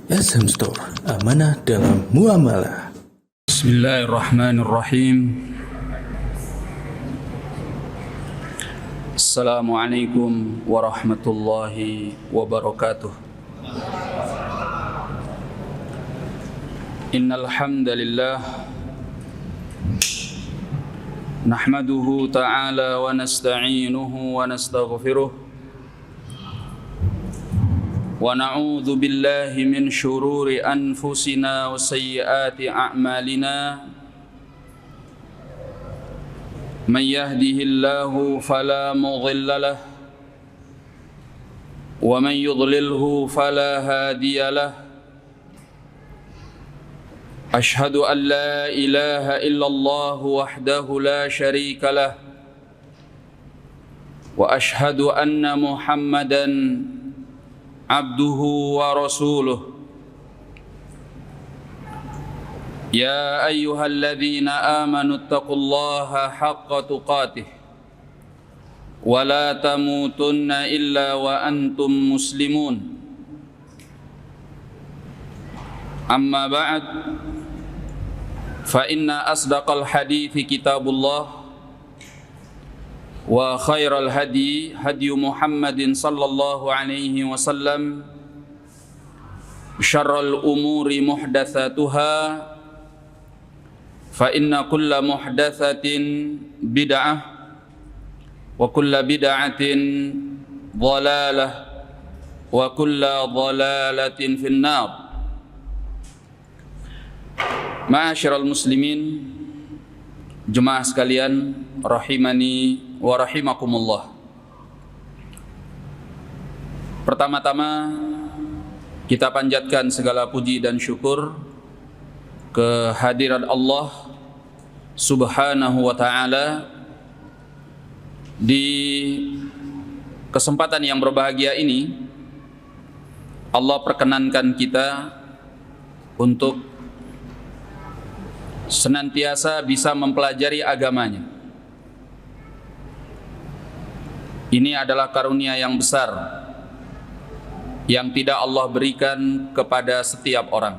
SM Store, amanah dalam muamalah. Bismillahirrahmanirrahim. Assalamualaikum warahmatullahi wabarakatuh. Innal hamdalillah nahmaduhu ta'ala wa nasta'inuhu wa nastaghfiruh wa na'udzu billahi min syururi anfusina wa sayyiati a'malina. Man yahdihillahu fala mudilla lahu wa man yudlilhu fala hadiya lahu. Ashhadu an la ilaha illallah wahdahu la syarika lah wa ashhadu anna Muhammadan abduhu wa rasuluh. Ya ayyuhalladzina amanu taqullaha haqqa tuqatih wa la tamutunna illa wa antum muslimun. Amma ba'd, fa inna asdaqal hadithi kitabullah wa khairal hadi hadi Muhammadin sallallahu alaihi wasallam, syarrul umuri muhdatsatuha, fa inna kulla muhdatsatin bid'ah wa kulla bid'atin dhalalah wa kulla dhalalatin finnar. Ma'asyiral muslimin, jemaah sekalian rahimani wa rahimakumullah. Pertama-tama kita panjatkan segala puji dan syukur kehadirat Allah Subhanahu wa ta'ala. Di kesempatan yang berbahagia ini Allah perkenankan kita untuk senantiasa bisa mempelajari agamanya. Ini adalah karunia yang besar yang tidak Allah berikan kepada setiap orang.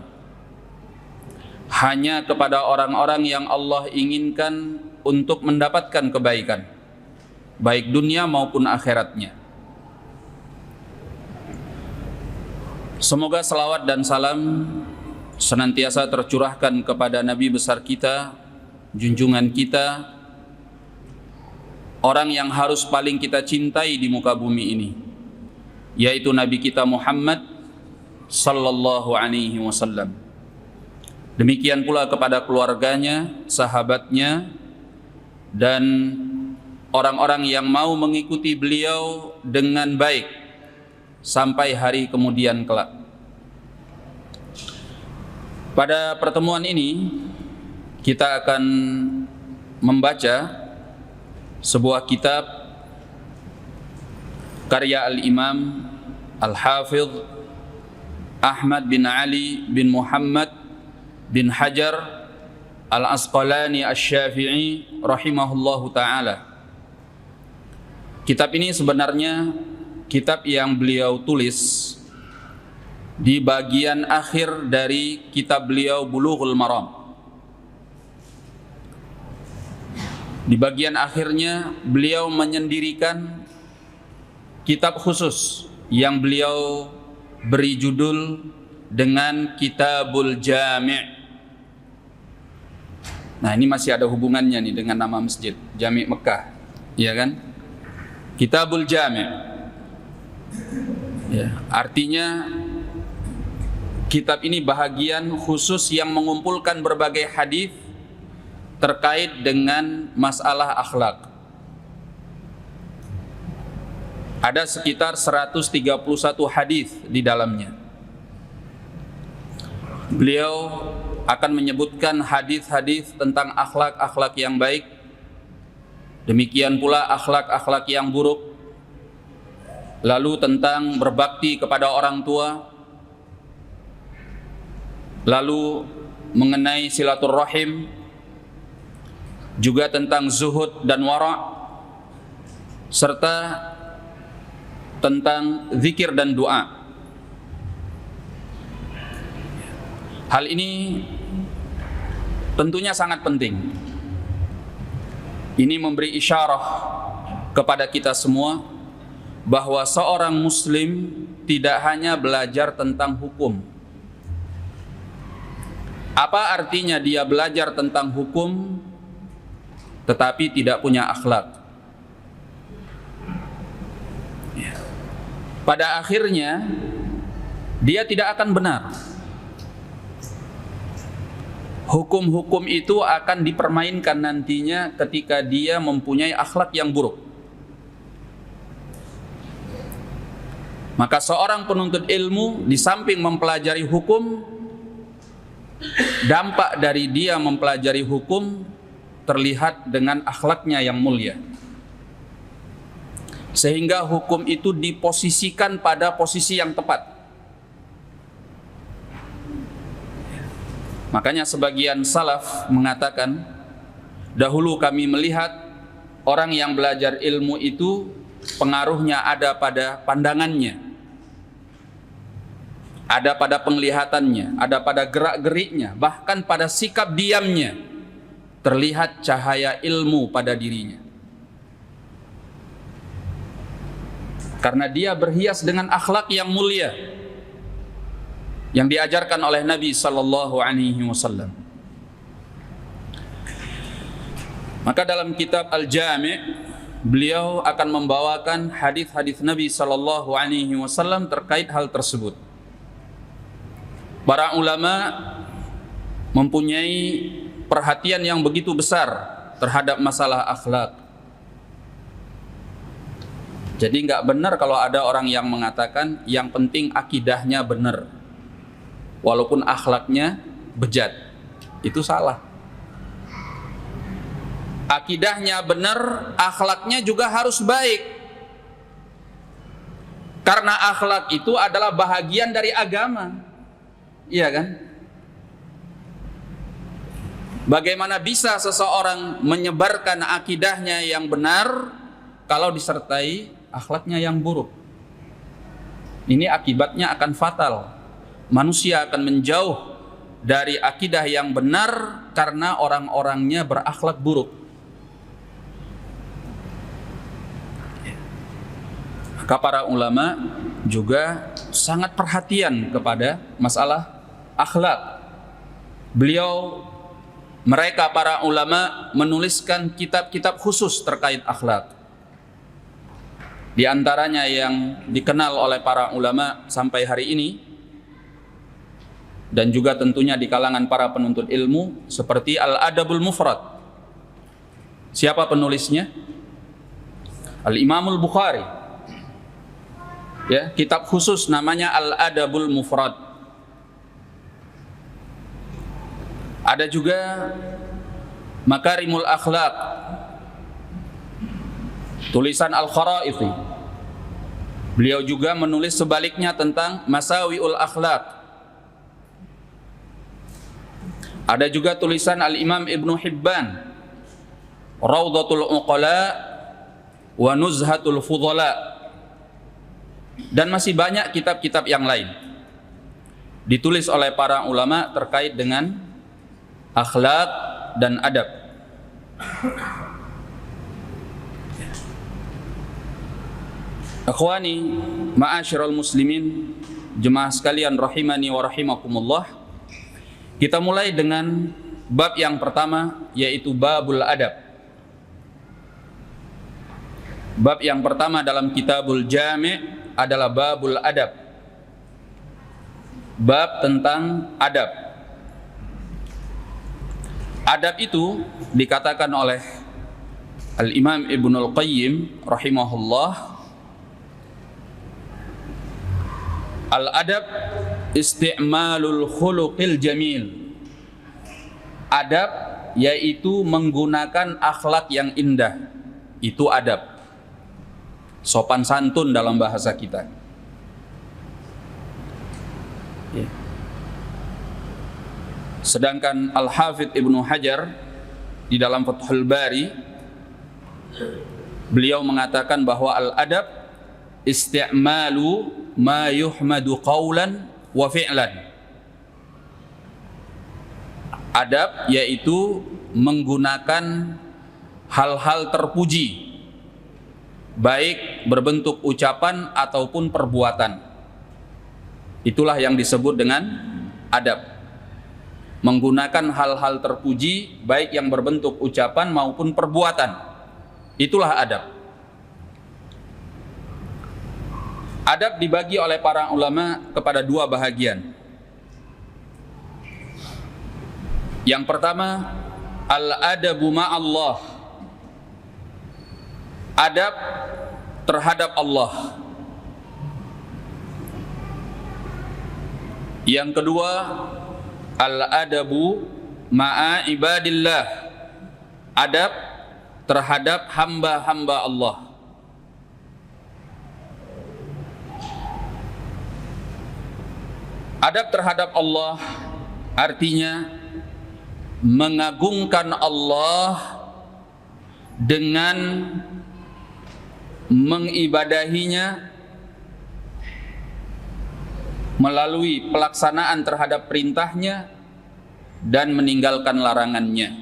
Hanya kepada orang-orang yang Allah inginkan untuk mendapatkan kebaikan, baik dunia maupun akhiratnya. Semoga salawat dan salam senantiasa tercurahkan kepada Nabi besar kita, junjungan kita, orang yang harus paling kita cintai di muka bumi ini, yaitu Nabi kita Muhammad sallallahu alaihi wasallam. Demikian pula kepada keluarganya, sahabatnya, dan orang-orang yang mau mengikuti beliau dengan baik sampai hari kemudian kelak. Pada pertemuan ini kita akan membaca sebuah kitab karya Al-Imam Al-Hafidh Ahmad bin Ali bin Muhammad bin Hajar Al-Asqalani Asy-Syafi'i rahimahullahu ta'ala. Kitab ini sebenarnya kitab yang beliau tulis di bagian akhir dari kitab beliau Bulughul Maram. Di bagian akhirnya beliau menyendirikan kitab khusus yang beliau beri judul dengan Kitabul Jami'. Nah, ini masih ada hubungannya nih dengan nama masjid Jami' Mekah, ya kan? Kitabul Jami'. Ya, artinya kitab ini bahagian khusus yang mengumpulkan berbagai hadis terkait dengan masalah akhlak. Ada sekitar 131 hadis di dalamnya. Beliau akan menyebutkan hadis-hadis tentang akhlak-akhlak yang baik, demikian pula akhlak-akhlak yang buruk, lalu tentang berbakti kepada orang tua, lalu mengenai silaturrahim, juga tentang zuhud dan wara', serta tentang zikir dan doa. Hal ini tentunya sangat penting. Ini memberi isyarah kepada kita semua bahwa seorang muslim tidak hanya belajar tentang hukum. Apa artinya dia belajar tentang hukum tetapi tidak punya akhlak? Pada akhirnya dia tidak akan benar. Hukum-hukum itu akan dipermainkan nantinya ketika dia mempunyai akhlak yang buruk. Maka seorang penuntut ilmu di samping mempelajari hukum, dampak dari dia mempelajari hukum terlihat dengan akhlaknya yang mulia. Sehingga hukum itu diposisikan pada posisi yang tepat. Makanya sebagian salaf mengatakan, dahulu kami melihat orang yang belajar ilmu itu pengaruhnya ada pada pandangannya, ada pada penglihatannya, ada pada gerak-geriknya, bahkan pada sikap diamnya terlihat cahaya ilmu pada dirinya. Karena dia berhias dengan akhlak yang mulia yang diajarkan oleh Nabi sallallahu alaihi wasallam. Maka dalam kitab Al-Jami' beliau akan membawakan hadis-hadis Nabi sallallahu alaihi wasallam terkait hal tersebut. Para ulama mempunyai perhatian yang begitu besar terhadap masalah akhlak. Jadi nggak benar kalau ada orang yang mengatakan yang penting akidahnya benar, walaupun akhlaknya bejat. Itu salah. Akidahnya benar, akhlaknya juga harus baik. Karena akhlak itu adalah bahagian dari agama. Iya kan? Bagaimana bisa seseorang menyebarkan akidahnya yang benar kalau disertai akhlaknya yang buruk? Ini akibatnya akan fatal. Manusia akan menjauh dari akidah yang benar karena orang-orangnya berakhlak buruk. Maka para ulama juga sangat perhatian kepada masalah akhlak. Mereka para ulama menuliskan kitab-kitab khusus terkait akhlak. Di antaranya yang dikenal oleh para ulama sampai hari ini, dan juga tentunya di kalangan para penuntut ilmu, seperti Al-Adabul Mufrad. Siapa penulisnya? Al-Imamul Bukhari. Ya, kitab khusus namanya Al-Adabul Mufrad. Ada juga Makarimul Akhlaq, tulisan Al-Kharaiti. Beliau juga menulis sebaliknya tentang Masawi'ul Akhlaq. Ada juga tulisan Al-Imam Ibnu Hibban, Rawdatul Uqala wa Nuzhatul Fudhala. Dan masih banyak kitab-kitab yang lain ditulis oleh para ulama terkait dengan akhlak dan adab. Akhwani ma'asyiral muslimin, jemaah sekalian rahimani wa rahimakumullah. Kita mulai dengan bab yang pertama, yaitu babul adab. Bab yang pertama dalam kitabul Jami' adalah babul adab. Bab tentang adab. Adab itu dikatakan oleh Al-Imam Ibnul Qayyim rahimahullah, al-adab isti'malul khuluqil jamil. Adab yaitu menggunakan akhlak yang indah. Itu adab. Sopan santun dalam bahasa kita. Sedangkan Al-Hafidh Ibnu Hajar di dalam Fathul Bari, beliau mengatakan bahwa al-adab isti'malu ma yuhmadu qawlan wa fi'lan. Adab yaitu menggunakan hal-hal terpuji, baik berbentuk ucapan ataupun perbuatan. Itulah yang disebut dengan adab. Menggunakan hal-hal terpuji, baik yang berbentuk ucapan maupun perbuatan. Itulah adab. Adab dibagi oleh para ulama kepada dua bahagian. Yang pertama, al-adabu ma'allah. Adab terhadap Allah. Yang kedua, al-adabu ma'a ibadillah. Adab terhadap hamba-hamba Allah. Adab terhadap Allah artinya mengagungkan Allah dengan mengibadahinya melalui pelaksanaan terhadap perintahnya dan meninggalkan larangannya.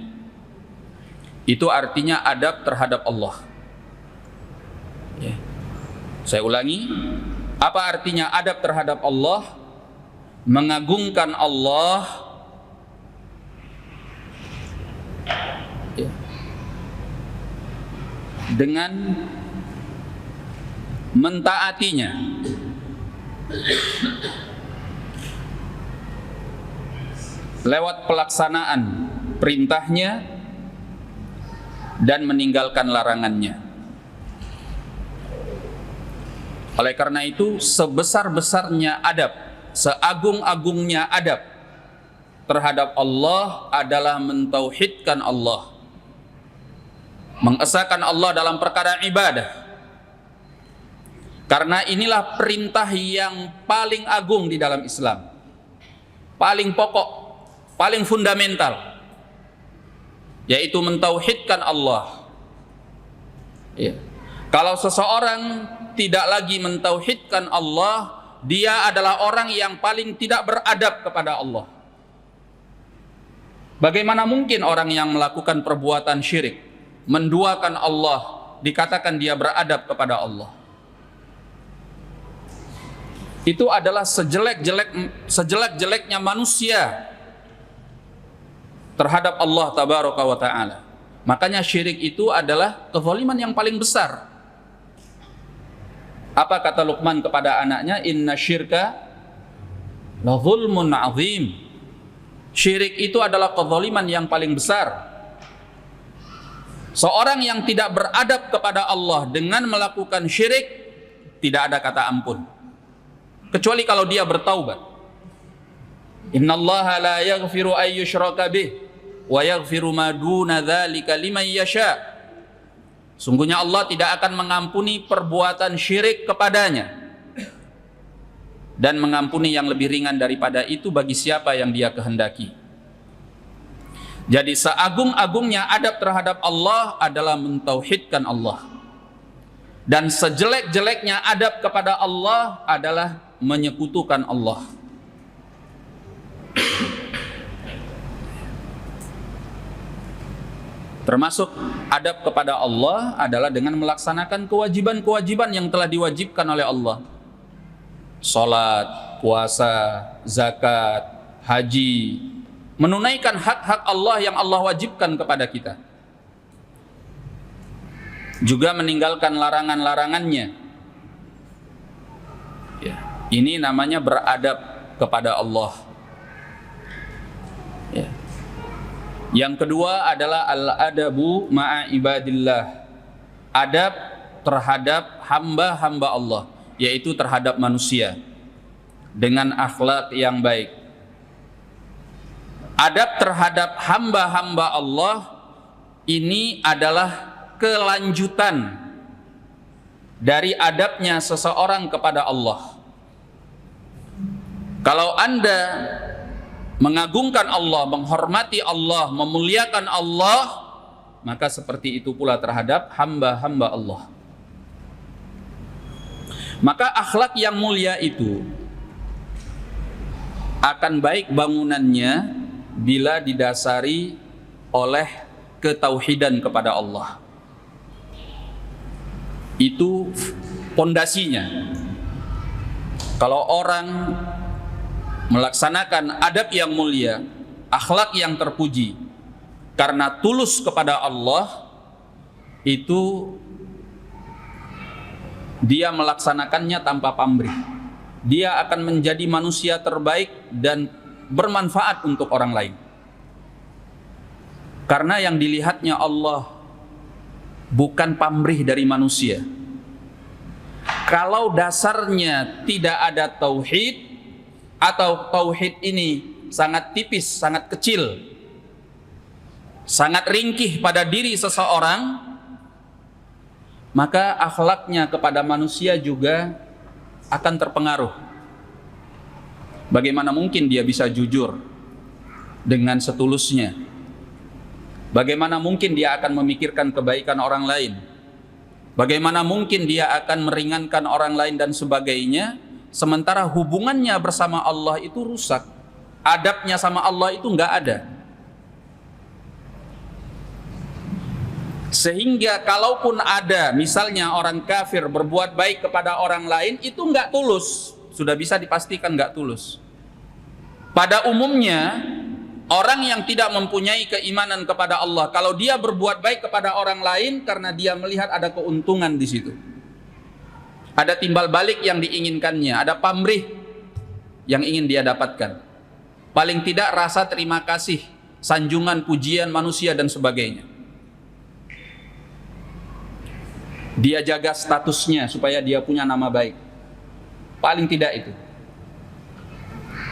Itu artinya adab terhadap Allah. Ya. Saya ulangi, apa artinya adab terhadap Allah? Mengagungkan Allah dengan mentaatinya, lewat pelaksanaan perintahnya dan meninggalkan larangannya. Oleh karena itu, sebesar-besarnya adab, seagung-agungnya adab terhadap Allah adalah mentauhidkan Allah, mengesahkan Allah dalam perkara ibadah. Karena inilah perintah yang paling agung di dalam Islam, paling pokok, paling fundamental, yaitu mentauhidkan Allah. Ya. Kalau seseorang tidak lagi mentauhidkan Allah, dia adalah orang yang paling tidak beradab kepada Allah. Bagaimana mungkin orang yang melakukan perbuatan syirik, menduakan Allah, dikatakan dia beradab kepada Allah? Itu adalah sejelek-jeleknya manusia terhadap Allah tabaraka wa ta'ala. Makanya syirik itu adalah kezaliman yang paling besar. Apa kata Luqman kepada anaknya? Inna syirka la zulmun azim. Syirik itu adalah kezaliman yang paling besar. Seorang yang tidak beradab kepada Allah dengan melakukan syirik, tidak ada kata ampun, kecuali kalau dia bertaubat. Innallaha la yaghfiru ay yushraka bih wa yaghfiru ma duna dzalika liman yasha. Sungguhnya Allah tidak akan mengampuni perbuatan syirik kepadanya dan mengampuni yang lebih ringan daripada itu bagi siapa yang Dia kehendaki. Jadi seagung-agungnya adab terhadap Allah adalah mentauhidkan Allah. Dan sejelek-jeleknya adab kepada Allah adalah menyekutukan Allah. Termasuk adab kepada Allah adalah dengan melaksanakan kewajiban-kewajiban yang telah diwajibkan oleh Allah. Salat, puasa, zakat, haji, menunaikan hak-hak Allah yang Allah wajibkan kepada kita. Juga meninggalkan larangan-larangannya. Ya, ini namanya beradab kepada Allah. Ya. Yang kedua adalah al-adabu ma'a ibadillah. Adab terhadap hamba-hamba Allah, yaitu terhadap manusia, dengan akhlak yang baik. Adab terhadap hamba-hamba Allah ini adalah kelanjutan dari adabnya seseorang kepada Allah. Kalau Anda mengagungkan Allah, menghormati Allah, memuliakan Allah, maka seperti itu pula terhadap hamba-hamba Allah. Maka akhlak yang mulia itu akan baik bangunannya bila didasari oleh ketauhidan kepada Allah. Itu pondasinya. Kalau orang melaksanakan adab yang mulia, akhlak yang terpuji karena tulus kepada Allah, itu dia melaksanakannya tanpa pamrih. Dia akan menjadi manusia terbaik dan bermanfaat untuk orang lain. Karena yang dilihatnya Allah bukan pamrih dari manusia. Kalau dasarnya tidak ada tauhid, atau tauhid ini sangat tipis, sangat kecil, sangat ringkih pada diri seseorang, maka akhlaknya kepada manusia juga akan terpengaruh. Bagaimana mungkin dia bisa jujur dengan setulusnya? Bagaimana mungkin dia akan memikirkan kebaikan orang lain? Bagaimana mungkin dia akan meringankan orang lain dan sebagainya, sementara hubungannya bersama Allah itu rusak, adabnya sama Allah itu nggak ada. Sehingga kalaupun ada misalnya orang kafir berbuat baik kepada orang lain, itu nggak tulus, sudah bisa dipastikan nggak tulus. Pada umumnya orang yang tidak mempunyai keimanan kepada Allah, kalau dia berbuat baik kepada orang lain karena dia melihat ada keuntungan di situ, ada timbal balik yang diinginkannya, ada pamrih yang ingin dia dapatkan, paling tidak rasa terima kasih, sanjungan, pujian manusia dan sebagainya. Dia jaga statusnya supaya dia punya nama baik, paling tidak itu.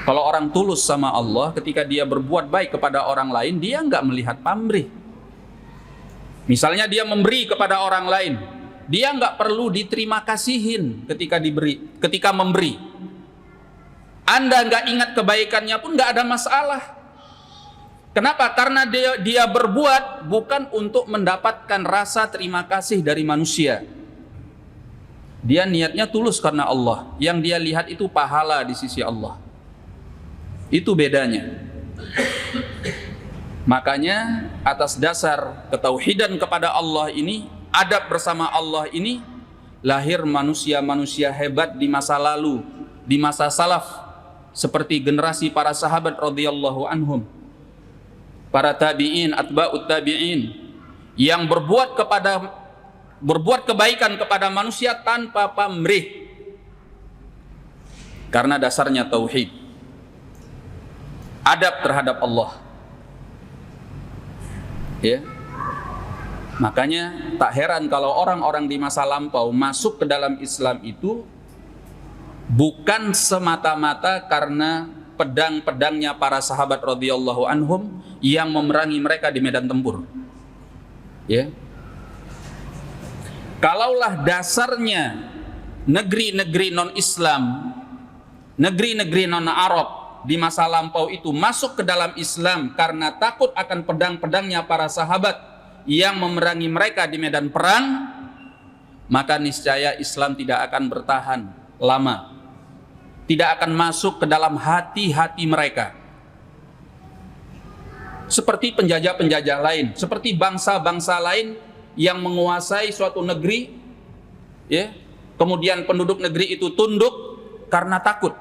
Kalau orang tulus sama Allah, ketika dia berbuat baik kepada orang lain, dia nggak melihat pamrih. Misalnya dia memberi kepada orang lain, dia nggak perlu diterima kasihin ketika memberi. Anda nggak ingat kebaikannya pun nggak ada masalah. Kenapa? Karena dia berbuat bukan untuk mendapatkan rasa terima kasih dari manusia. Dia niatnya tulus karena Allah. Yang dia lihat itu pahala di sisi Allah. Itu bedanya. Makanya atas dasar ketauhidan kepada Allah ini, adab bersama Allah ini, lahir manusia-manusia hebat di masa lalu, di masa salaf, seperti generasi para sahabat radhiyallahu anhum, para tabi'in, atba'ut tabi'in, yang berbuat kebaikan kepada manusia tanpa pamrih, karena dasarnya tauhid, adab terhadap Allah. Ya. Makanya tak heran kalau orang-orang di masa lampau masuk ke dalam Islam itu bukan semata-mata karena pedang-pedangnya para sahabat radhiyallahu anhum yang memerangi mereka di medan tempur. Ya. Kalaulah dasarnya negeri-negeri non-Islam, negeri-negeri non-Arab di masa lampau itu masuk ke dalam Islam karena takut akan pedang-pedangnya para sahabat yang memerangi mereka di medan perang, maka niscaya Islam tidak akan bertahan lama, tidak akan masuk ke dalam hati-hati mereka. Seperti penjajah-penjajah lain, seperti bangsa-bangsa lain yang menguasai suatu negeri, ya, kemudian penduduk negeri itu tunduk karena takut.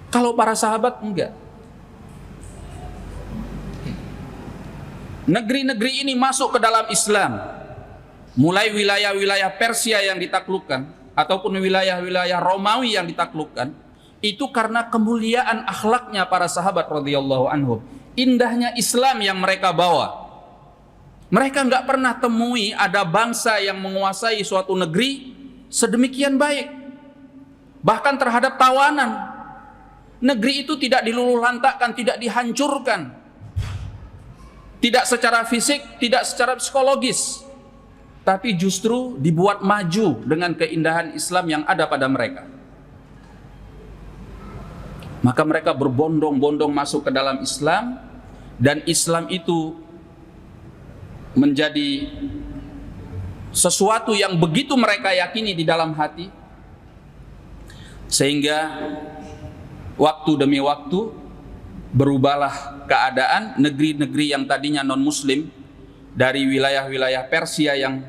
Kalau para sahabat enggak. Negeri-negeri ini masuk ke dalam Islam, mulai wilayah-wilayah Persia yang ditaklukkan ataupun wilayah-wilayah Romawi yang ditaklukkan, itu karena kemuliaan akhlaknya para sahabat radhiyallahu anhum, indahnya Islam yang mereka bawa. Mereka enggak pernah temui ada bangsa yang menguasai suatu negeri sedemikian baik, bahkan terhadap tawanan. Negeri itu tidak diluluhlantakkan, tidak dihancurkan, tidak secara fisik, tidak secara psikologis, tapi justru dibuat maju dengan keindahan Islam yang ada pada mereka. Maka mereka berbondong-bondong masuk ke dalam Islam, dan Islam itu menjadi sesuatu yang begitu mereka yakini di dalam hati, sehingga waktu demi waktu berubahlah keadaan negeri-negeri yang tadinya non-muslim dari wilayah-wilayah Persia yang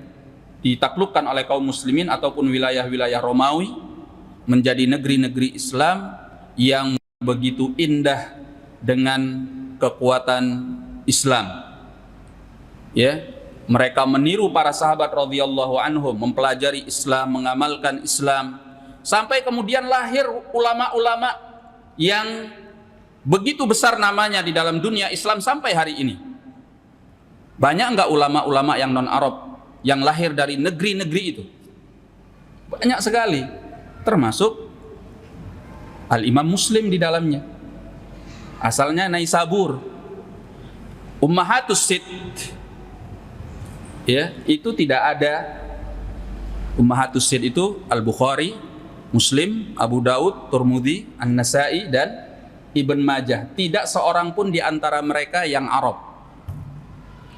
ditaklukkan oleh kaum muslimin ataupun wilayah-wilayah Romawi menjadi negeri-negeri Islam yang begitu indah dengan kekuatan Islam. Ya, mereka meniru para sahabat radhiyallahu anhum, mempelajari Islam, mengamalkan Islam, sampai kemudian lahir ulama-ulama yang begitu besar namanya di dalam dunia Islam sampai hari ini. Banyak enggak ulama-ulama yang non-Arab yang lahir dari negeri-negeri itu? Banyak sekali, termasuk Al-Imam Muslim di dalamnya. Asalnya Naisabur. Ummahatus Sitt, ya, itu tidak ada. Ummahatus Sitt itu Al-Bukhari, Muslim, Abu Daud, Tirmidzi, An-Nasa'i dan Ibn Majah. Tidak seorang pun di antara mereka yang Arab.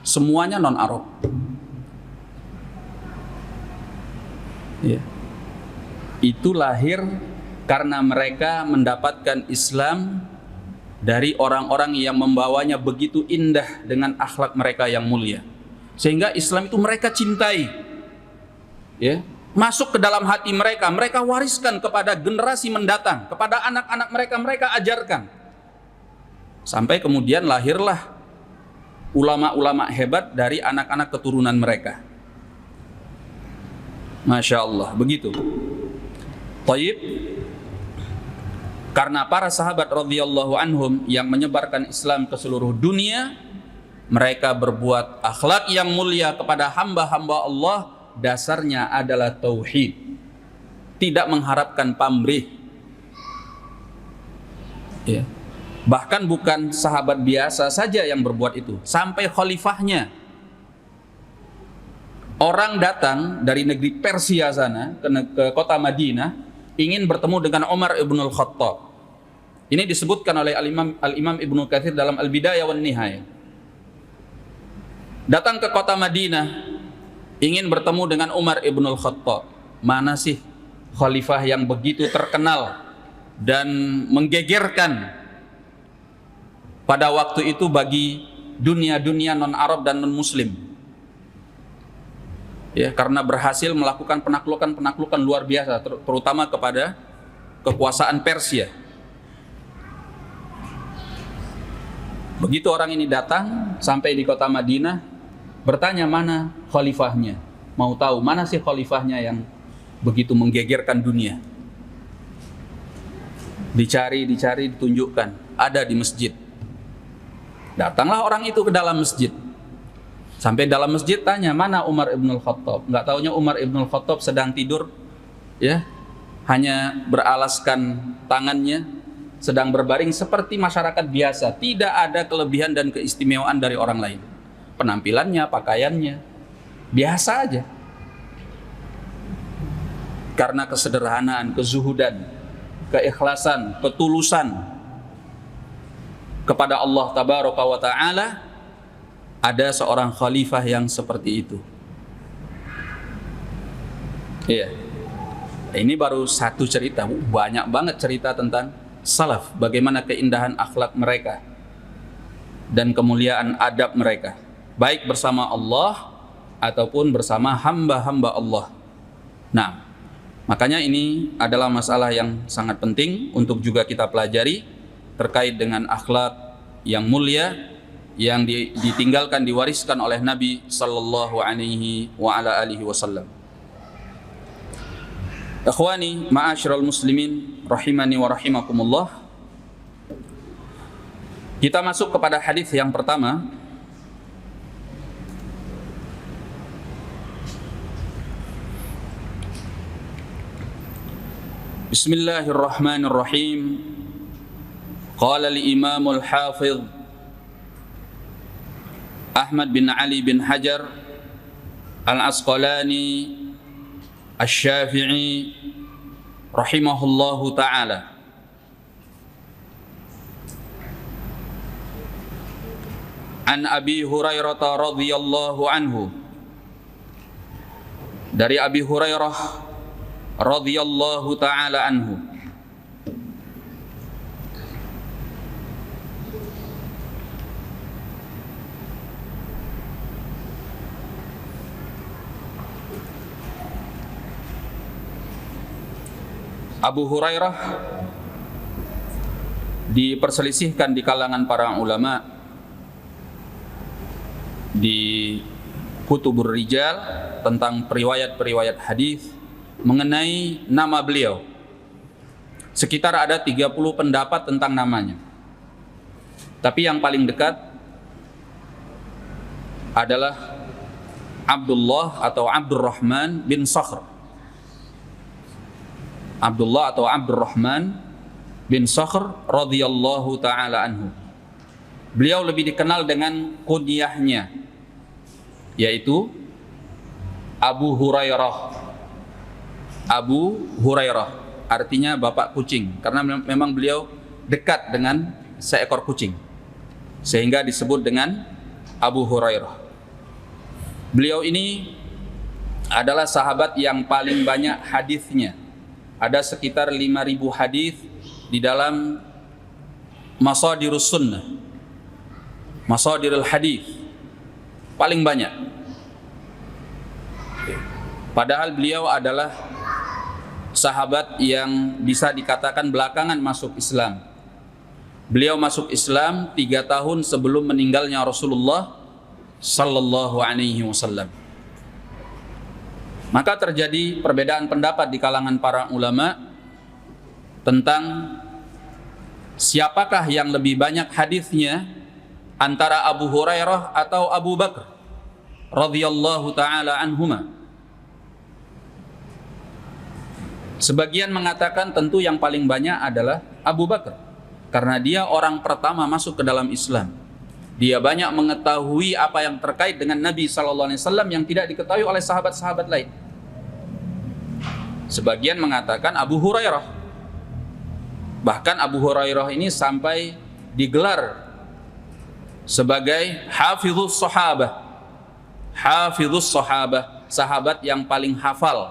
Semuanya non-Arab. Ya. Itu lahir karena mereka mendapatkan Islam dari orang-orang yang membawanya begitu indah dengan akhlak mereka yang mulia, sehingga Islam itu mereka cintai, ya, masuk ke dalam hati mereka, mereka wariskan kepada generasi mendatang, kepada anak-anak mereka, mereka ajarkan, sampai kemudian lahirlah ulama-ulama hebat dari anak-anak keturunan mereka. Masya Allah, begitu. Taib. Karena para sahabat radhiyallahu anhum yang menyebarkan Islam ke seluruh dunia, mereka berbuat akhlak yang mulia kepada hamba-hamba Allah, dasarnya adalah tauhid. Tidak mengharapkan pamrih. Ya. Bahkan bukan sahabat biasa saja yang berbuat itu, sampai khalifahnya. Orang datang dari negeri Persia sana ke kota Madinah, ingin bertemu dengan Umar ibn al-Khattab. Ini disebutkan oleh Al-Imam Ibnu Katsir dalam Al-Bidayah wan Nihayah. Datang ke kota Madinah, ingin bertemu dengan Umar ibn al-Khattab. Mana sih khalifah yang begitu terkenal dan menggegerkan pada waktu itu bagi dunia-dunia non-Arab dan non-Muslim. Ya, karena berhasil melakukan penaklukan luar biasa, terutama kepada kekuasaan Persia. Begitu orang ini datang sampai di kota Madinah, bertanya mana khalifahnya, mau tahu mana sih khalifahnya yang begitu menggegerkan dunia. Dicari, ditunjukkan, ada di masjid. Datanglah orang itu ke dalam masjid. Sampai dalam masjid tanya, mana Umar ibn al-Khattab? Nggak taunya Umar ibn al-Khattab sedang tidur, ya, hanya beralaskan tangannya, sedang berbaring seperti masyarakat biasa. Tidak ada kelebihan dan keistimewaan dari orang lain. Penampilannya, pakaiannya, biasa aja. Karena kesederhanaan, kezuhudan, keikhlasan, ketulusan kepada Allah Tabaraka wa Ta'ala, ada seorang khalifah yang seperti itu. Iya. Ini baru satu cerita, banyak banget cerita tentang salaf, bagaimana keindahan akhlak mereka dan kemuliaan adab mereka, baik bersama Allah ataupun bersama hamba-hamba Allah. Nah, makanya ini adalah masalah yang sangat penting untuk juga kita pelajari terkait dengan akhlak yang mulia yang ditinggalkan, diwariskan oleh Nabi sallallahu alaihi wa ala alihi wasallam. Ikhwani ma'asyiral muslimin rahimani wa rahimakumullah. Kita masuk kepada hadis yang pertama. Bismillahirrahmanirrahim. Qala al-Imam al-Hafidh Ahmad bin Ali bin Hajar Al-Asqalani Asy-Syafi'i rahimahullahu ta'ala, an Abi Hurairah radhiyallahu anhu, dari Abi Hurairah radhiyallahu ta'ala anhu, Abu Hurairah diperselisihkan di kalangan para ulama di Kutubur Rijal tentang periwayat-periwayat hadis mengenai nama beliau. Sekitar ada 30 pendapat tentang namanya. Tapi yang paling dekat adalah Abdullah atau Abdurrahman bin Sakhr. Abdullah atau Abdurrahman bin Sakhr radhiyallahu taala anhu. Beliau lebih dikenal dengan kunyahnya, yaitu Abu Hurairah. Abu Hurairah artinya bapak kucing, karena memang beliau dekat dengan seekor kucing, sehingga disebut dengan Abu Hurairah. Beliau ini adalah sahabat yang paling banyak hadisnya. Ada sekitar 5.000 hadis di dalam Masadirus Sunnah, Masadirul Hadis, paling banyak. Padahal beliau adalah sahabat yang bisa dikatakan belakangan masuk Islam. Beliau masuk Islam 3 tahun sebelum meninggalnya Rasulullah sallallahu alaihi wasallam. Maka terjadi perbedaan pendapat di kalangan para ulama tentang siapakah yang lebih banyak hadisnya, antara Abu Hurairah atau Abu Bakar radhiyallahu taala anhuma. Sebagian mengatakan tentu yang paling banyak adalah Abu Bakar, karena dia orang pertama masuk ke dalam Islam. Dia banyak mengetahui apa yang terkait dengan Nabi SAW yang tidak diketahui oleh sahabat-sahabat lain. Sebagian mengatakan Abu Hurairah. Bahkan Abu Hurairah ini sampai digelar sebagai Hafidhus Sahabah. Hafidhus Sahabah, sahabat yang paling hafal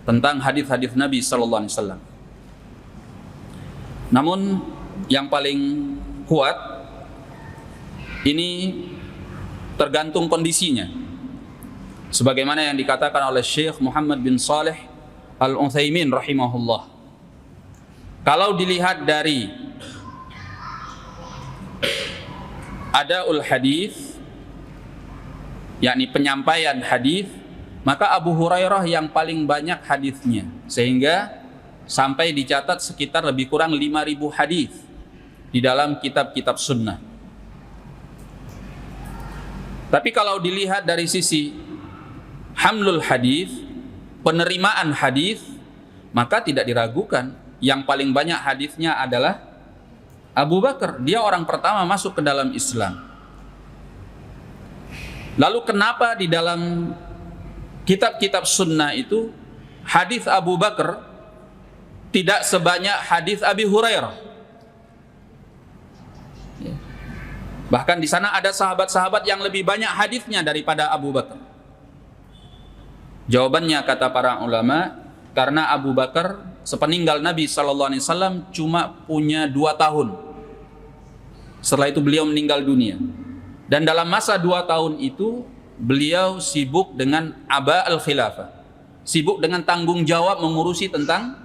tentang hadis-hadis Nabi sallallahu alaihi wasallam. Namun yang paling kuat ini tergantung kondisinya. Sebagaimana yang dikatakan oleh Syekh Muhammad bin Saleh Al-Utsaimin rahimahullah. Kalau dilihat dari adaul hadis, yakni penyampaian hadis, maka Abu Hurairah yang paling banyak hadisnya, sehingga sampai dicatat sekitar lebih kurang 5.000 hadis di dalam kitab-kitab sunnah. Tapi kalau dilihat dari sisi hamlul hadis, penerimaan hadis, maka tidak diragukan yang paling banyak hadisnya adalah Abu Bakar. Dia orang pertama masuk ke dalam Islam. Lalu kenapa di dalam kitab-kitab sunnah itu hadis Abu Bakar tidak sebanyak hadis Abi Hurairah? Bahkan di sana ada sahabat-sahabat yang lebih banyak hadisnya daripada Abu Bakar. Jawabannya kata para ulama, karena Abu Bakar sepeninggal Nabi SAW cuma punya 2 tahun. Setelah itu beliau meninggal dunia. Dan dalam masa 2 tahun itu beliau sibuk dengan aba al-khilafah, sibuk dengan tanggung jawab mengurusi tentang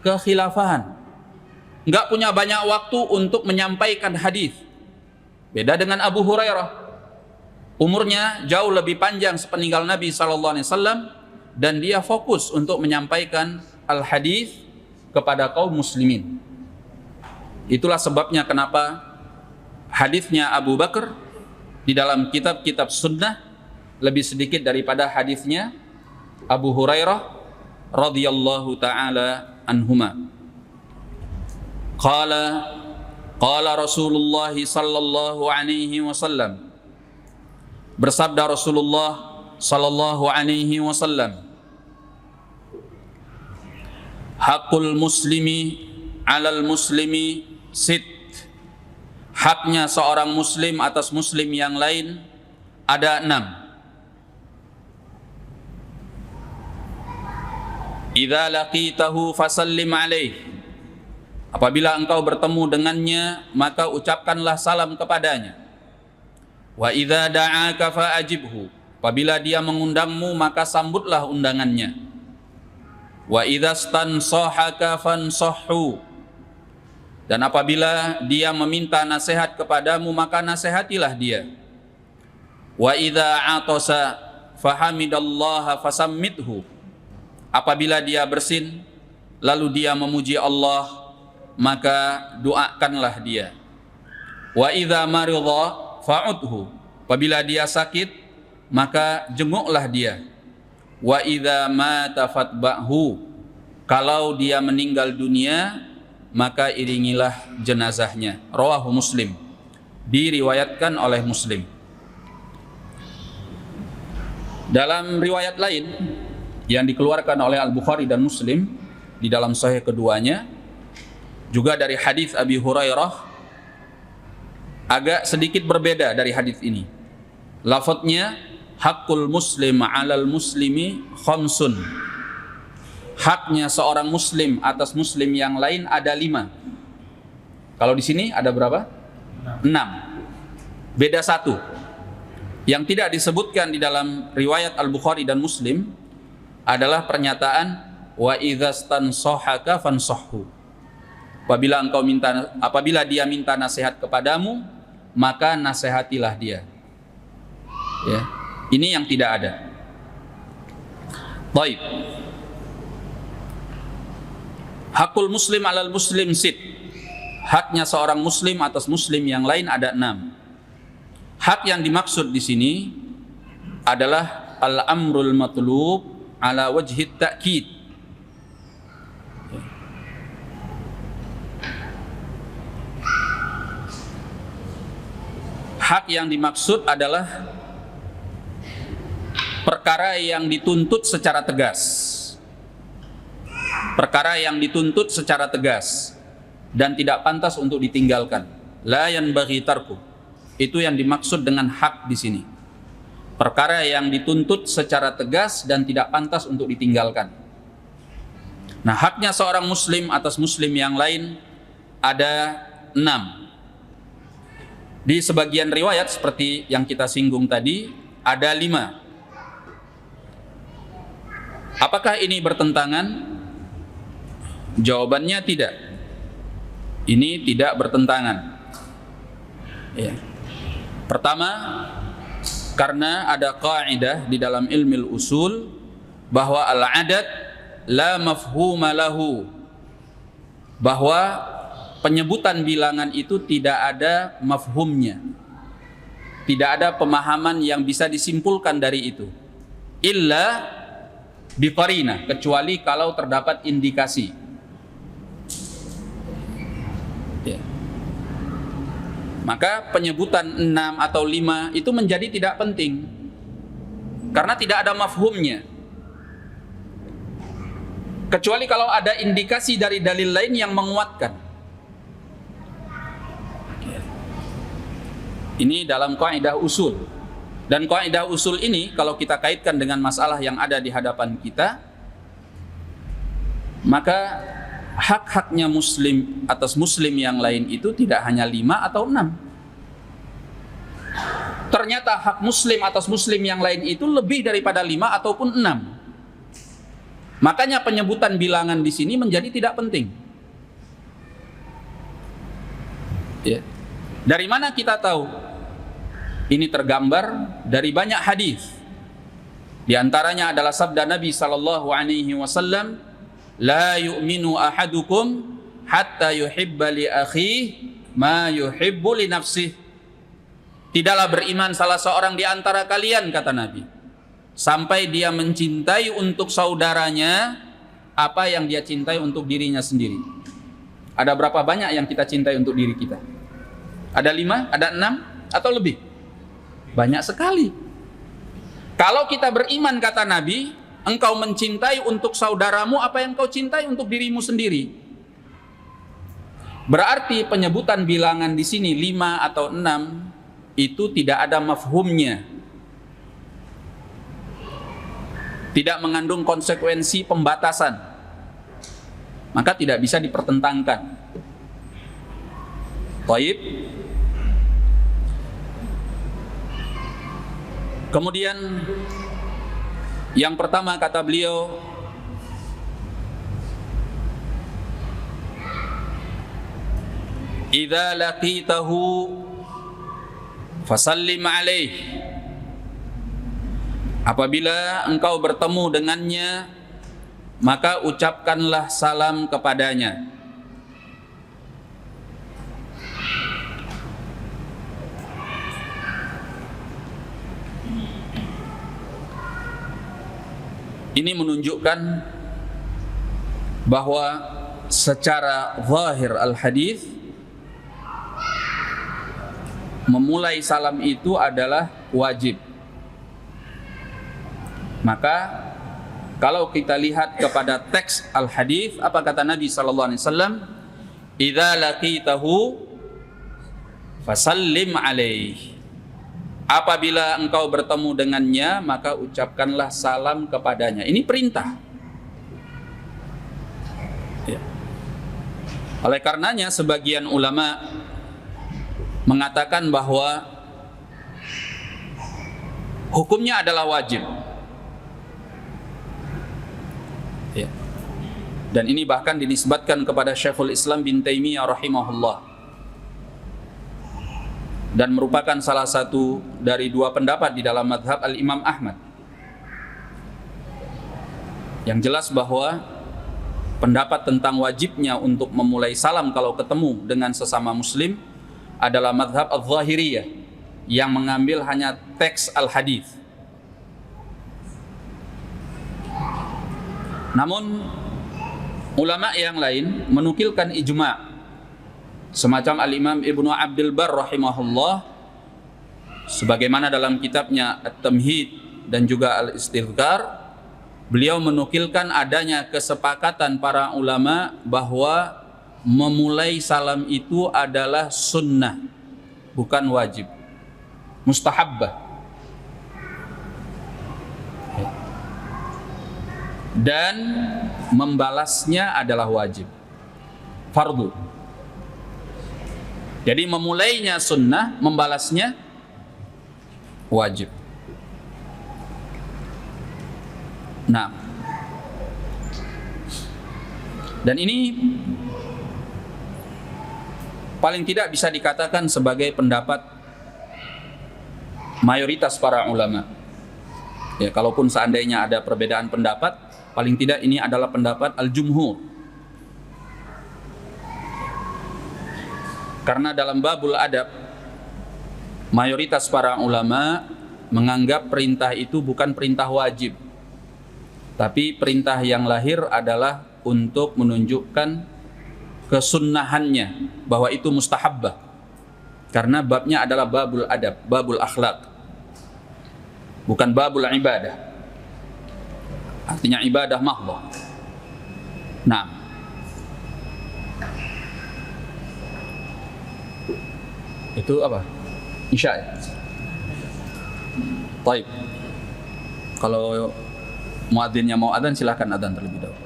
kekhilafahan. Enggak punya banyak waktu untuk menyampaikan hadis. Beda dengan Abu Hurairah, umurnya jauh lebih panjang sepeninggal Nabi SAW, dan dia fokus untuk menyampaikan al-hadis kepada kaum muslimin. Itulah sebabnya kenapa hadisnya Abu Bakar di dalam kitab-kitab sunnah lebih sedikit daripada hadisnya Abu Hurairah radhiyallahu taala anhuma. Qala Rasulullah sallallahu alaihi wasallam. Bersabda Rasulullah sallallahu alaihi wasallam, hakul muslimi 'alal muslimi sit. Haknya seorang muslim atas muslim yang lain ada 6. Idza laqitahu fasallim alaihi. Apabila engkau bertemu dengannya, maka ucapkanlah salam kepadanya. Wa idza da'aka fa'ajibhu. Apabila dia mengundangmu, maka sambutlah undangannya. Wa idza stansahaka fansahhu. Dan apabila dia meminta nasihat kepadamu, maka nasihatilah dia. Wa idza atasa fahamidallaha fasammithu. Apabila dia bersin lalu dia memuji Allah, maka doakanlah dia. Wa idza maridha fa'udhu. Apabila dia sakit, maka jenguklah dia. Wa idza mata fatba'hu. Kalau dia meninggal dunia, maka iringilah jenazahnya. Rawahu Muslim. Diriwayatkan oleh Muslim. Dalam riwayat lain yang dikeluarkan oleh Al-Bukhari dan Muslim di dalam sahih keduanya, juga dari hadis Abi Hurairah, agak sedikit berbeda dari hadis ini. Lafadznya, hakul muslim 'alal muslimi khamsun. Haknya seorang muslim atas muslim yang lain ada 5. Kalau di sini ada berapa? 6. Beda 1. Yang tidak disebutkan di dalam riwayat Al-Bukhari dan Muslim adalah pernyataan wa idza stansahaka fansahhu. Apabila dia minta nasihat kepadamu, maka nasihatilah dia. Ya. Ini yang tidak ada. Baik. Hakul muslim 'alal muslim sit. Haknya seorang muslim atas muslim yang lain ada 6. Hak yang dimaksud di sini adalah al-amrul matlub 'ala wajhi ta'kid. Hak yang dimaksud adalah perkara yang dituntut secara tegas. Perkara yang dituntut secara tegas dan tidak pantas untuk ditinggalkan. La yanbaghi tarku. Itu yang dimaksud dengan hak di sini. Perkara yang dituntut secara tegas dan tidak pantas untuk ditinggalkan. Nah, haknya seorang muslim atas muslim yang lain ada 6. Di sebagian riwayat seperti yang kita singgung tadi ada 5. Apakah ini bertentangan? Jawabannya tidak. Ini tidak bertentangan. Ya. Pertama, karena ada kaidah di dalam ilmu usul bahwa al-adad la mafhuma lahu. Bahwa penyebutan bilangan itu tidak ada mafhumnya. Tidak ada pemahaman yang bisa disimpulkan dari itu. Illa biqarina, kecuali kalau terdapat indikasi. Ya. Maka penyebutan 6 atau 5 itu menjadi tidak penting karena tidak ada mafhumnya, kecuali kalau ada indikasi dari dalil lain yang menguatkan. Ini dalam kaidah usul. Dan kaidah usul ini kalau kita kaitkan dengan masalah yang ada di hadapan kita, maka hak-haknya muslim atas muslim yang lain itu tidak hanya 5 atau 6. Ternyata hak muslim atas muslim yang lain itu lebih daripada 5 ataupun 6. Makanya penyebutan bilangan di sini menjadi tidak penting. Ya. Dari mana kita tahu? Ini tergambar dari banyak hadis. Di antaranya adalah sabda Nabi sallallahu alaihi wasallam, la yu'minu ahadukum hatta yuhibba li akhihi ma yuhibbu li nafsihi. Tidaklah beriman salah seorang di antara kalian, kata Nabi, sampai dia mencintai untuk saudaranya apa yang dia cintai untuk dirinya sendiri. Ada berapa banyak yang kita cintai untuk diri kita? Ada 5, ada 6 atau lebih? Banyak sekali. Kalau kita beriman, kata Nabi, engkau mencintai untuk saudaramu apa yang kau cintai untuk dirimu sendiri. Berarti penyebutan bilangan di sini 5 atau 6 itu tidak ada mafhumnya. Tidak mengandung konsekuensi pembatasan. Maka tidak bisa dipertentangkan. Baik. Kemudian yang pertama kata beliau, idza laqitahu fasallim alaih. Apabila engkau bertemu dengannya, maka ucapkanlah salam kepadanya. Ini menunjukkan bahwa secara zahir al-hadis memulai salam itu adalah wajib. Maka kalau kita lihat kepada teks al-hadis, apa kata Nabi sallallahu alaihi wasallam? Idza laqitahu fasallim alaihi. Apabila engkau bertemu dengannya, maka ucapkanlah salam kepadanya. Ini perintah. Ya. Oleh karenanya sebagian ulama mengatakan bahwa hukumnya adalah wajib. Ya. Dan ini bahkan dinisbatkan kepada Syekhul Islam bin Taimiyah rahimahullah, dan merupakan salah satu dari dua pendapat di dalam mazhab al-Imam Ahmad. Yang jelas bahwa pendapat tentang wajibnya untuk memulai salam kalau ketemu dengan sesama muslim adalah mazhab al-Zahiriyah yang mengambil hanya teks al-hadis. Namun ulama yang lain menukilkan ijma', semacam al-Imam Ibnu Abdul Barr rahimahullah, sebagaimana dalam kitabnya At-Tamhid dan juga Al-Istidhkar, beliau menukilkan adanya kesepakatan para ulama bahwa memulai salam itu adalah sunnah, bukan wajib, mustahabbah. Dan membalasnya adalah wajib, fardu. Jadi memulainya sunnah, membalasnya wajib. Nah, dan ini paling tidak bisa dikatakan sebagai pendapat mayoritas para ulama. Ya, kalaupun seandainya ada perbedaan pendapat, paling tidak ini adalah pendapat al-jumhur. Karena dalam babul adab, mayoritas para ulama menganggap perintah itu bukan perintah wajib, tapi perintah yang lahir adalah untuk menunjukkan kesunnahannya, bahwa itu mustahabbah. Karena babnya adalah babul adab, babul akhlak, bukan babul ibadah. Artinya ibadah mahdhah. Nah, itu apa? Isya ya? Baik. Kalau muadzinnya mau adzan, silakan adzan terlebih dahulu.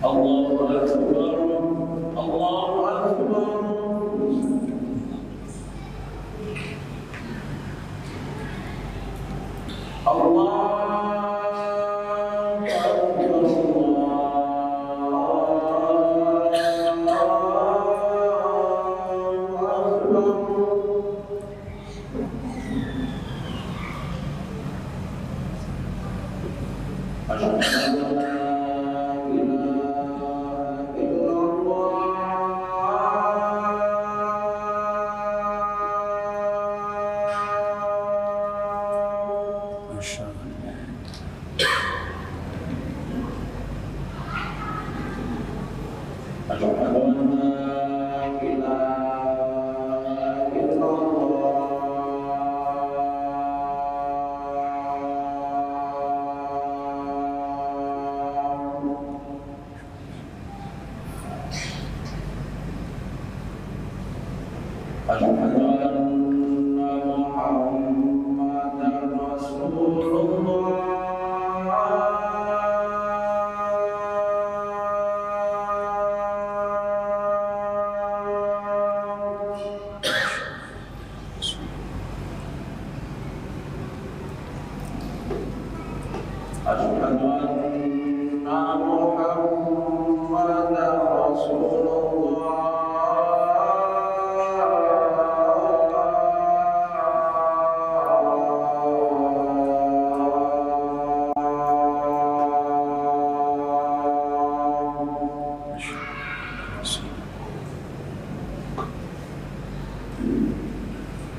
Allahu Akbar, Allahu Akbar.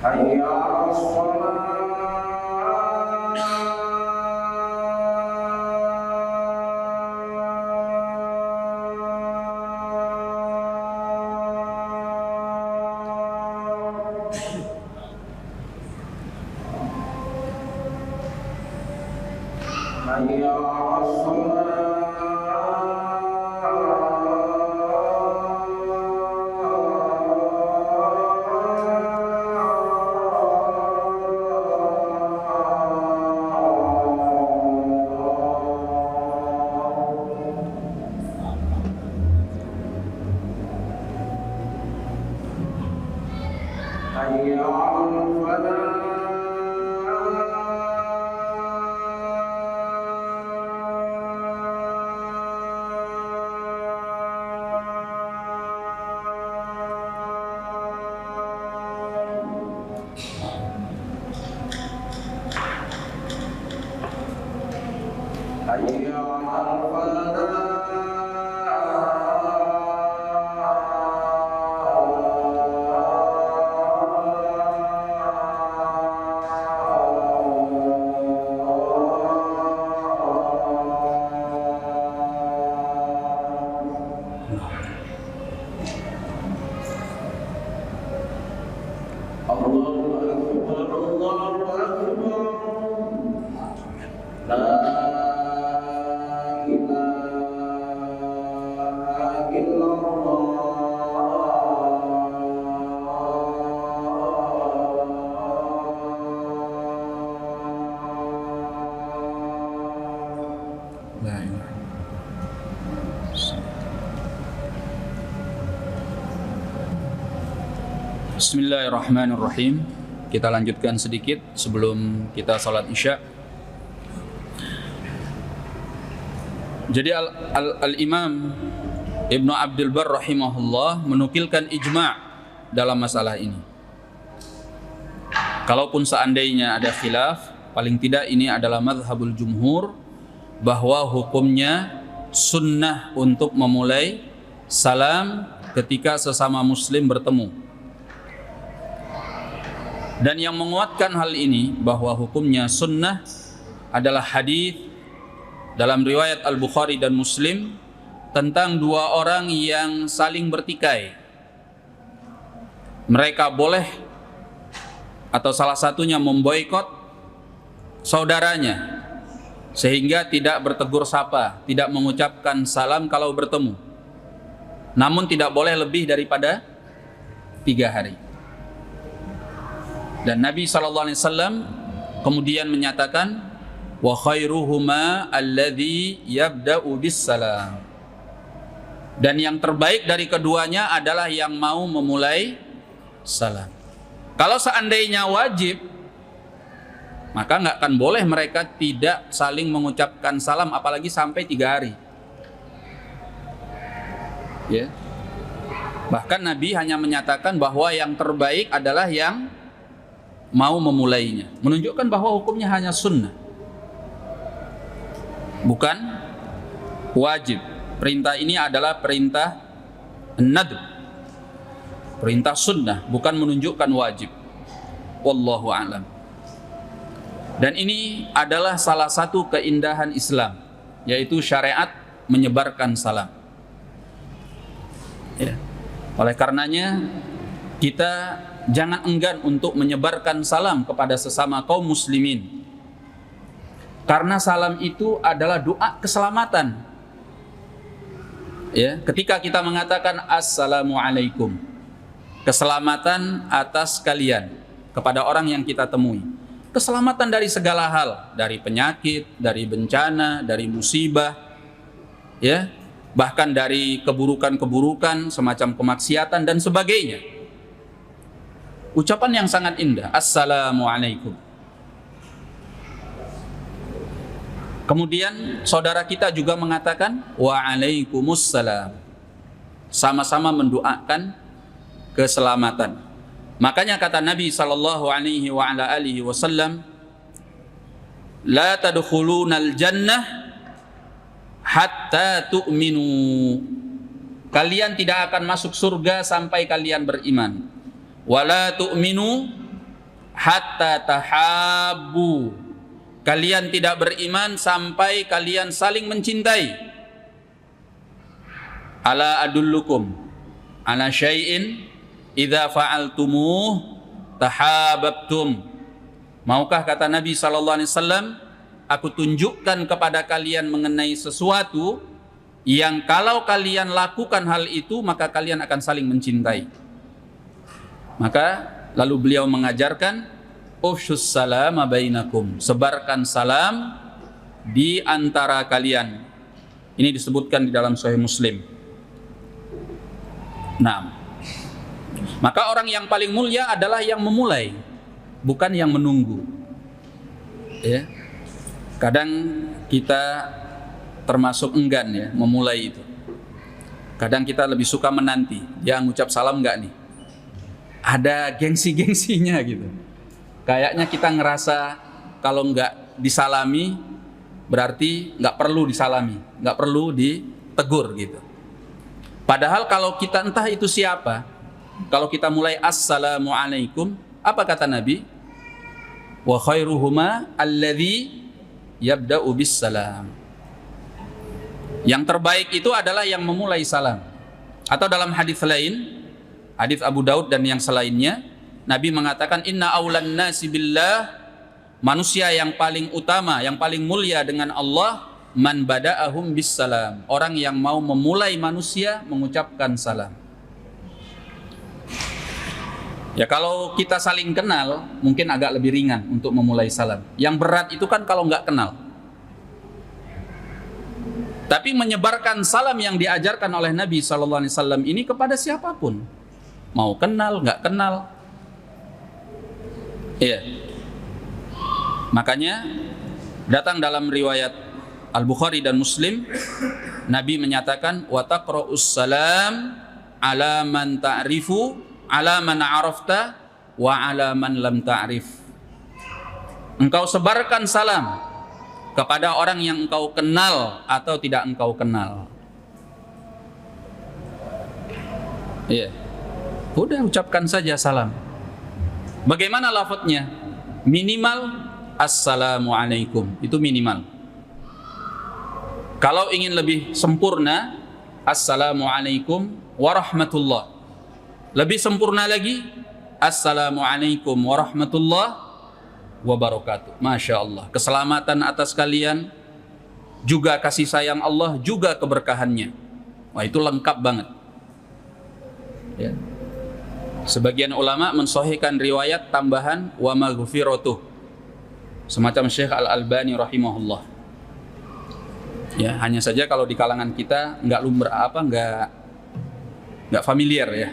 حي على الصلاة حي على حي على حي على الله أكبر الله أكبر لا إله إلا الله La ilaha. Bismillahirrahmanirrahim. Kita lanjutkan sedikit sebelum kita salat Isya. Jadi Al-Imam Ibnu Abdul Barr rahimahullah menukilkan ijma' dalam masalah ini. Kalaupun seandainya ada khilaf, paling tidak ini adalah mazhabul jumhur bahwa hukumnya sunnah untuk memulai salam ketika sesama muslim bertemu. Dan yang menguatkan hal ini bahwa hukumnya sunnah adalah hadis dalam riwayat Al-Bukhari dan Muslim tentang dua orang yang saling bertikai. Mereka boleh atau salah satunya memboikot saudaranya sehingga tidak bertegur sapa, tidak mengucapkan salam kalau bertemu. Namun tidak boleh lebih daripada 3 hari. Dan Nabi SAW kemudian menyatakan wa khairuhuma alladhi yabda'u bis salam. Dan yang terbaik dari keduanya adalah yang mau memulai salam. Kalau seandainya wajib, maka nggak akan boleh mereka tidak saling mengucapkan salam apalagi sampai 3 hari. Ya. Bahkan Nabi hanya menyatakan bahwa yang terbaik adalah yang mau memulainya, menunjukkan bahwa hukumnya hanya sunnah, bukan wajib. Perintah ini adalah perintah nadb, perintah sunnah, bukan menunjukkan wajib. Wallahu a'lam. Dan ini adalah salah satu keindahan Islam, yaitu syariat menyebarkan salam. Ya. Oleh karenanya kita jangan enggan untuk menyebarkan salam kepada sesama kaum muslimin. Karena salam itu adalah doa keselamatan. Ya, ketika kita mengatakan assalamualaikum, keselamatan atas kalian kepada orang yang kita temui. Keselamatan dari segala hal, dari penyakit, dari bencana, dari musibah, ya, bahkan dari keburukan-keburukan semacam kemaksiatan dan sebagainya. Ucapan yang sangat indah, assalamualaikum. Kemudian saudara kita juga mengatakan waalaikumsalam. Sama-sama mendoakan keselamatan. Makanya kata Nabi SAW, la tadkhulunal jannah hatta tu'minu. Kalian tidak akan masuk surga sampai kalian beriman. Wala tu'minu hatta tahabbu. Kalian tidak beriman sampai kalian saling mencintai. Ala adullukum ala syai'in idza fa'altumuh tahabbtum. Maukah, kata Nabi sallallahu alaihi wasallam, aku tunjukkan kepada kalian mengenai sesuatu yang kalau kalian lakukan hal itu maka kalian akan saling mencintai. Maka lalu beliau mengajarkan ufshus salama bainakum, sebarkan salam di antara kalian. Ini disebutkan di dalam Sahih Muslim. Nah, maka orang yang paling mulia adalah yang memulai, bukan yang menunggu. Ya. Kadang kita termasuk enggan ya memulai itu. Kadang kita lebih suka menanti. Dia ngucap salam enggak nih? Ada gengsi-gengsinya gitu. Kayaknya kita ngerasa kalau enggak disalami berarti enggak perlu disalami, enggak perlu ditegur gitu. Padahal kalau kita entah itu siapa, kalau kita mulai assalamualaikum, apa kata Nabi? Wa khairuhuma alladzi yabda'u bis salam. Yang terbaik itu adalah yang memulai salam. Atau dalam hadis lain, hadis Abu Daud dan yang selainnya, Nabi mengatakan inna aulan nasi billah, manusia yang paling utama, yang paling mulia dengan Allah, man bada'ahum bis salam, orang yang mau memulai manusia mengucapkan salam. Ya kalau kita saling kenal mungkin agak lebih ringan untuk memulai salam. Yang berat itu kan kalau nggak kenal. Tapi menyebarkan salam yang diajarkan oleh Nabi SAW ini kepada siapapun, mau kenal nggak kenal. Iya. Makanya datang dalam riwayat Al-Bukhari dan Muslim, Nabi menyatakan wa taqra'us salam ala man ta'rifu, ala man arafta, wa ala man lam ta'rif. Engkau sebarkan salam kepada orang yang engkau kenal atau tidak engkau kenal. Iya. Udah ucapkan saja salam. Bagaimana lafadznya? Minimal assalamualaikum, itu minimal. Kalau ingin lebih sempurna, assalamualaikum warahmatullah. Lebih sempurna lagi, assalamualaikum warahmatullah wabarakatuh. Masya Allah, keselamatan atas kalian, juga kasih sayang Allah, juga keberkahannya. Wah, itu lengkap banget ya. Sebagian ulama mensahihkan riwayat tambahan wa maghfiratuh, semacam Syekh Al-Albani rahimahullah. Ya, hanya saja kalau di kalangan kita nggak familiar ya.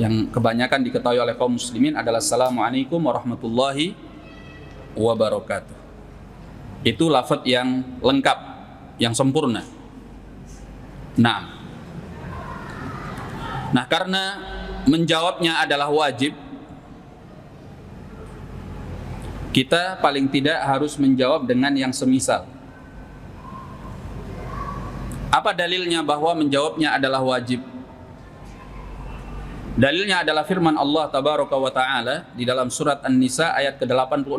Yang kebanyakan diketahui oleh kaum muslimin adalah assalamualaikum warahmatullahi wabarakatuh. Itu lafaz yang lengkap, yang sempurna. Nah, karena menjawabnya adalah wajib, kita paling tidak harus menjawab dengan yang semisal. Apa dalilnya bahwa menjawabnya adalah wajib? Dalilnya adalah firman Allah tabaraka wa ta'ala di dalam surat An-Nisa ayat ke-86.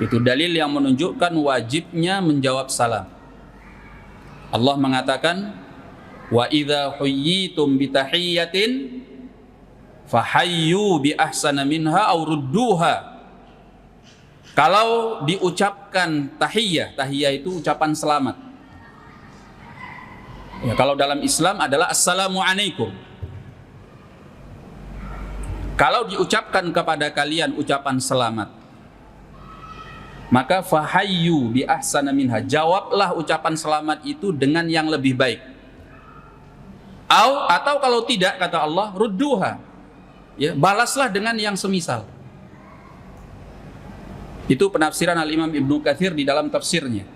Itu dalil yang menunjukkan wajibnya menjawab salam. Allah mengatakan, wa idza huyyitum bi tahiyyatin fahayyu bi ahsana minha aw rudduha. Kalau diucapkan tahiyyah, tahiyyah itu ucapan selamat. Ya, kalau dalam Islam adalah assalamualaikum. Kalau diucapkan kepada kalian ucapan selamat, maka fahayyu bi ahsana minha, jawablah ucapan selamat itu dengan yang lebih baik. Atau kalau tidak, kata Allah, rudduha, ya, balaslah dengan yang semisal. Itu penafsiran Al-Imam Ibnu Katsir di dalam tafsirnya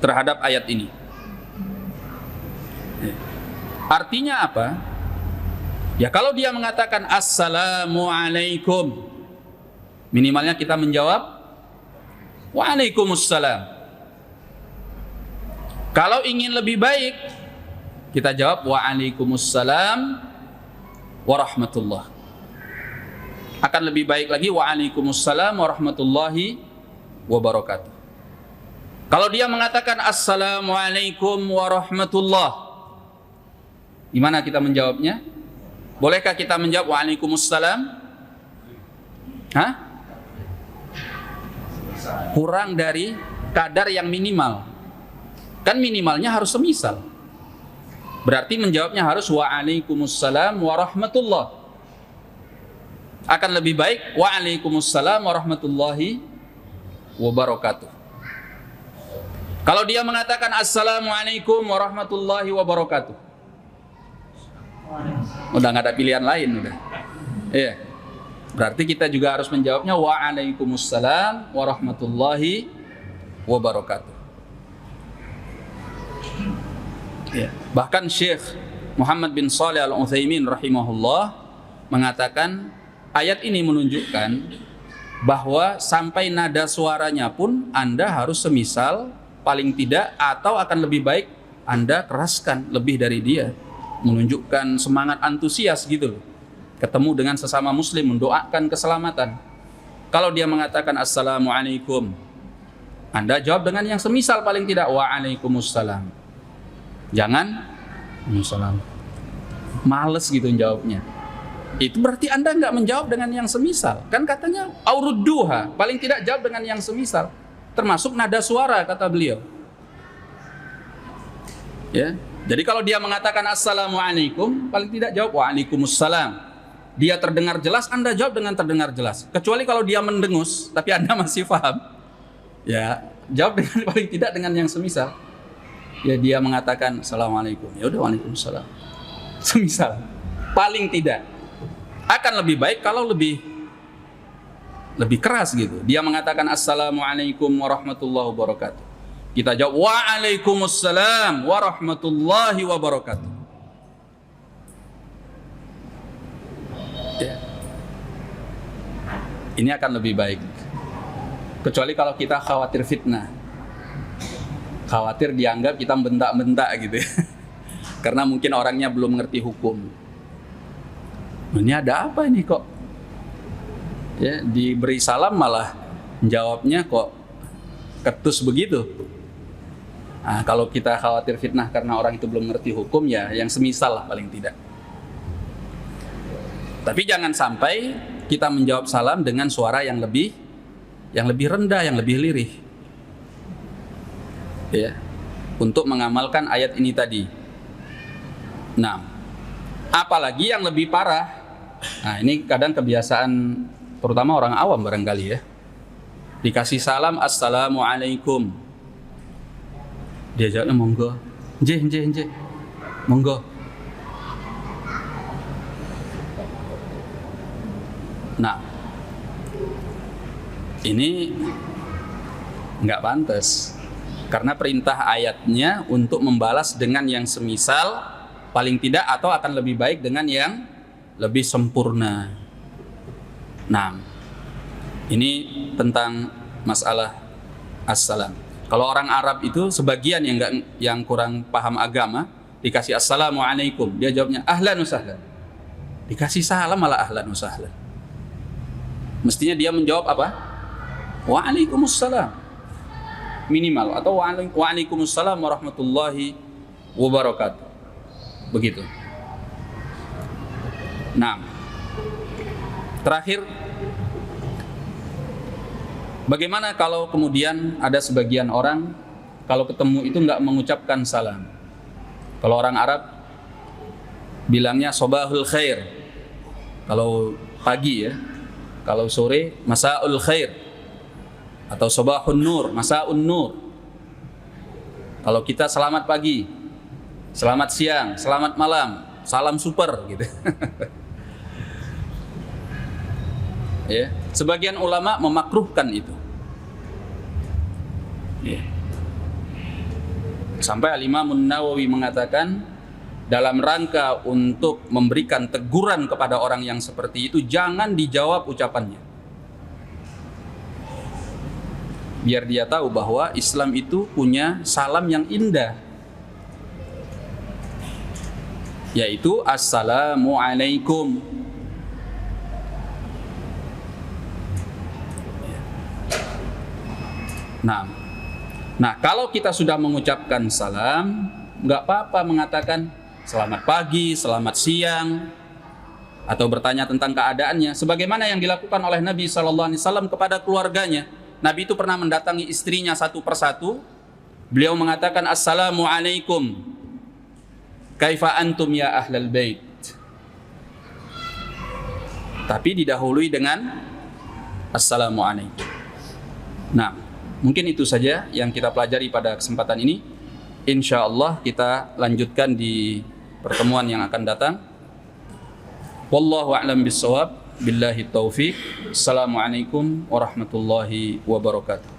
terhadap ayat ini. Artinya apa? Ya, kalau dia mengatakan assalamualaikum, minimalnya kita menjawab waalaikumsalam. Kalau ingin lebih baik, kita jawab waalaikumsalam warahmatullah. Akan lebih baik lagi waalaikumsalam warahmatullahi wabarakatuh. Kalau dia mengatakan assalamualaikum warahmatullah, gimana kita menjawabnya? Bolehkah kita menjawab waalaikumsalam? Hah? Kurang dari kadar yang minimal. Kan minimalnya harus semisal. Berarti menjawabnya harus waalaikumsalam warahmatullah. Akan lebih baik waalaikumsalam warahmatullahi wabarakatuh. Kalau dia mengatakan assalamualaikum warahmatullahi wabarakatuh, udah nggak ada pilihan lain udah. Iya. Berarti kita juga harus menjawabnya waalaikumsalam warahmatullahi wabarakatuh. Ya. Bahkan Syekh Muhammad bin Shalih Al-Utsaimin rahimahullah mengatakan ayat ini menunjukkan bahwa sampai nada suaranya pun Anda harus semisal paling tidak, atau akan lebih baik Anda keraskan lebih dari dia, menunjukkan semangat antusias gitu loh. Ketemu dengan sesama muslim, mendoakan keselamatan. Kalau dia mengatakan assalamualaikum, Anda jawab dengan yang semisal paling tidak waalaikumsalam. Jangan salam. Males gitu jawabnya. Itu berarti Anda nggak menjawab dengan yang semisal. Kan katanya aurudduha, paling tidak jawab dengan yang semisal. Termasuk nada suara kata beliau. Ya. Jadi kalau dia mengatakan assalamualaikum, paling tidak jawab waalaikumsalam. Dia terdengar jelas, Anda jawab dengan terdengar jelas. Kecuali kalau dia mendengus, tapi Anda masih paham, ya jawab dengan paling tidak dengan yang semisal. Ya dia mengatakan assalamualaikum, ya udah waalaikumsalam. Semisal, paling tidak. Akan lebih baik kalau lebih keras gitu. Dia mengatakan assalamualaikum warahmatullahi wabarakatuh. Kita jawab waalaikumsalam warahmatullahi wabarakatuh. Ya. Ini akan lebih baik. Kecuali kalau kita khawatir fitnah, khawatir dianggap kita bentak-bentak gitu ya. Karena mungkin orangnya belum ngerti hukum. Ini ada apa ini kok? Ya, diberi salam malah jawabnya kok ketus begitu. Nah, kalau kita khawatir fitnah karena orang itu belum ngerti hukum, ya yang semisal lah paling tidak. Tapi jangan sampai kita menjawab salam dengan suara yang lebih rendah, yang lebih lirih. Ya, untuk mengamalkan ayat ini tadi. Nah, apalagi yang lebih parah. Nah, ini kadang kebiasaan terutama orang awam barangkali ya. Dikasih salam assalamualaikum. Dia jawabnya monggo. Nggih. Monggo. Nah, ini nggak pantas. Karena perintah ayatnya untuk membalas dengan yang semisal paling tidak, atau akan lebih baik dengan yang lebih sempurna. Nah, ini tentang masalah assalam. Kalau orang Arab itu sebagian yang kurang paham agama, dikasih assalamualaikum, dia jawabnya ahlan wa sahlan. Dikasih salam malah ahlan wa sahlan. Mestinya dia menjawab apa? Waalaikumsalam minimal, atau waalaikumsalam warahmatullahi wabarakatuh. Begitu. Nah, terakhir, bagaimana kalau kemudian ada sebagian orang kalau ketemu itu nggak mengucapkan salam? Kalau orang Arab bilangnya sobahul khair kalau pagi ya, kalau sore masaul khair, atau sobahun nur, masaun nur. Kalau kita selamat pagi, selamat siang, selamat malam, salam super gitu. Ya, sebagian ulama memakruhkan itu. Ya. Sampai Al-Imam An-Nawawi mengatakan dalam rangka untuk memberikan teguran kepada orang yang seperti itu, jangan dijawab ucapannya. Biar dia tahu bahwa Islam itu punya salam yang indah, yaitu assalamualaikum. Nah, kalau kita sudah mengucapkan salam, nggak apa-apa mengatakan selamat pagi, selamat siang, atau bertanya tentang keadaannya, sebagaimana yang dilakukan oleh Nabi SAW kepada keluarganya. Nabi itu pernah mendatangi istrinya satu persatu. Beliau mengatakan, Assalamualaikum, kaifa antum ya ahlal bait. Tapi didahului dengan Assalamualaikum. Nah, mungkin itu saja yang kita pelajari pada kesempatan ini. Insya Allah kita lanjutkan di pertemuan yang akan datang. Wallahu a'lam bishawab. Billahi taufiq. Assalamualaikum warahmatullahi wabarakatuh.